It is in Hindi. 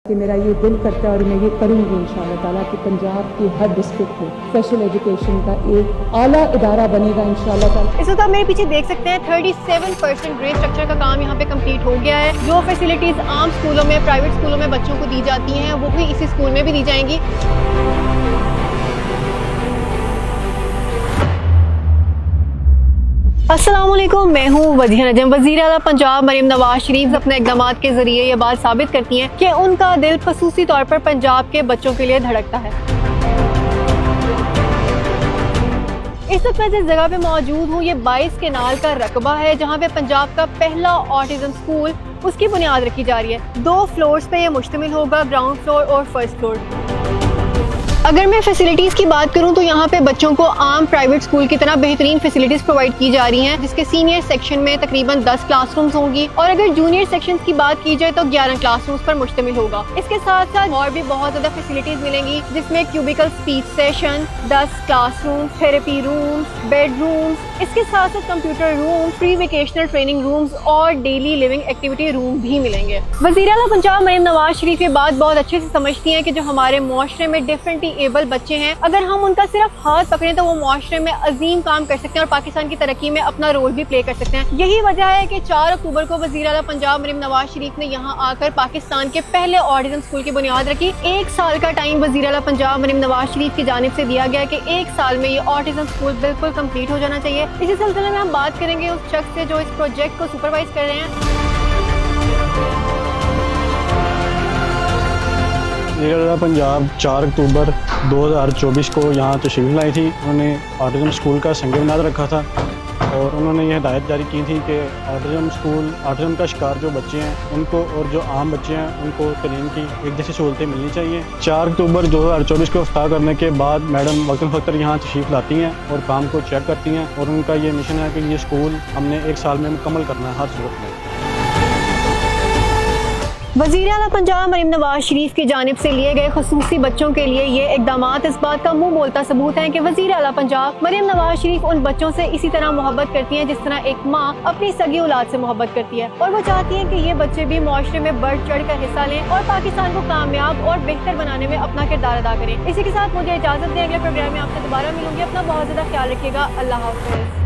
कि मेरा ये दिल करता है और मैं ये करूँगी इंशाअल्लाह ताला कि पंजाब की हर डिस्ट्रिक्ट में स्पेशल एजुकेशन का एक आला इदारा बनेगा इंशाअल्लाह ताला। इस वक्त आप मेरे पीछे देख सकते हैं 37% ग्रेड स्ट्रक्चर का काम यहाँ पे कंप्लीट हो गया है। जो फैसिलिटीज आम स्कूलों में, प्राइवेट स्कूलों में बच्चों को दी जाती हैं वो भी इसी स्कूल में भी दी जाएंगी। अस्सलामुअलैकुम, मैं हूँ वजीर नजम। वज़ीर आला पंजाब मरीम नवाज शरीफ अपने इक़दाम के जरिए ये बात साबित करती हैं कि उनका दिल ख़ुसूसी तौर पर पंजाब के बच्चों के लिए धड़कता है। इस वक्त मैं जिस जगह पे मौजूद हूँ ये 22 केनाल का रकबा है जहाँ पे पंजाब का पहला ऑटिज्म स्कूल उसकी बुनियाद रखी जा रही है। 2 फ्लोर्स पे ये मुश्तमिल होगा, ग्राउंड फ्लोर और फर्स्ट फ्लोर। अगर मैं फैसिलिटीज़ की बात करूं तो यहाँ पे बच्चों को आम प्राइवेट स्कूल की तरह बेहतरीन फैसिलिटीज़ प्रोवाइड की जा रही हैं, जिसके सीनियर सेक्शन में तकरीबन 10 क्लासरूम्स होंगी और अगर जूनियर सेक्शंस की बात की जाए तो 11 क्लासरूम्स पर मुश्तमिल होगा। इसके साथ साथ और भी बहुत ज़्यादा फैसिलिटीज़ मिलेंगी, जिसमें cubicle speech session, 10 classroom, therapy rooms, bedrooms, इसके साथ साथ computer room, pre vocational training rooms और डेली लिविंग एक्टिविटी रूम भी मिलेंगे। वज़ीर आला पंजाब मरीम नवाज शरीफ ये बात बहुत अच्छे से समझती हैं कि जो हमारे मुआशरे में डिफरेंटली एबल बच्चे हैं, अगर हम उनका सिर्फ हाथ पकड़ें तो वो मुआशरे में अजीम काम कर सकते हैं और पाकिस्तान की तरक्की में अपना रोल भी प्ले कर सकते हैं। यही वजह है कि 4 अक्टूबर को वज़ीर आला पंजाब मरीम नवाज शरीफ ने यहाँ आकर पाकिस्तान के पहले ऑटिज्म स्कूल की बुनियाद रखी। 1 साल का टाइम वज़ीर आला पंजाब मरीम नवाज शरीफ की जानिब से दिया गया कि 1 साल में ये ऑटिज्म स्कूल बिल्कुल कंप्लीट हो जाना चाहिए। इसी सिलसिले में हम बात करेंगे उस शख्स से जो इस प्रोजेक्ट को सुपरवाइज कर रहे हैं। पंजाब 4 अक्टूबर 2024 को यहाँ तशरीफ़ लाई थी। उन्होंने ऑटिज़म स्कूल का संग बुनियाद रखा था और उन्होंने ये हिदायत जारी की थी कि ऑटिज़म का शिकार जो बच्चे हैं उनको और जो आम बच्चे हैं उनको तालीम की एक जैसी सहूलतें मिलनी चाहिए। 4 अक्टूबर 2024 को इफ्तार करने के बाद मैडम वक्तन फ़क्तर यहाँ तशरीफ़ लाती हैं और काम को चेक करती हैं और उनका ये मिशन है कि ये स्कूल हमने 1 साल में मुकम्मल करना है हर सूरत में। वज़ीर आला पंजाब मरीम नवाज शरीफ की जानिब से लिए गए खुसूसी बच्चों के लिए ये इक़दामात इस बात का मुंह बोलता सबूत है कि वज़ीर आला पंजाब मरीम नवाज शरीफ उन बच्चों से इसी तरह मोहब्बत करती हैं जिस तरह एक माँ अपनी सगी औलाद से मोहब्बत करती है और वो चाहती हैं कि ये बच्चे भी मुआशरे में बढ़ चढ़ कर हिस्सा लें और पाकिस्तान को कामयाब और बेहतर बनाने में अपना किरदार अदा करें। इसी के साथ मुझे इजाज़त दें, अगले प्रोग्राम में आपसे दोबारा मिलूंगी। अपना बहुत ज़्यादा ख्याल रखिएगा। अल्लाह हाफ़िज़।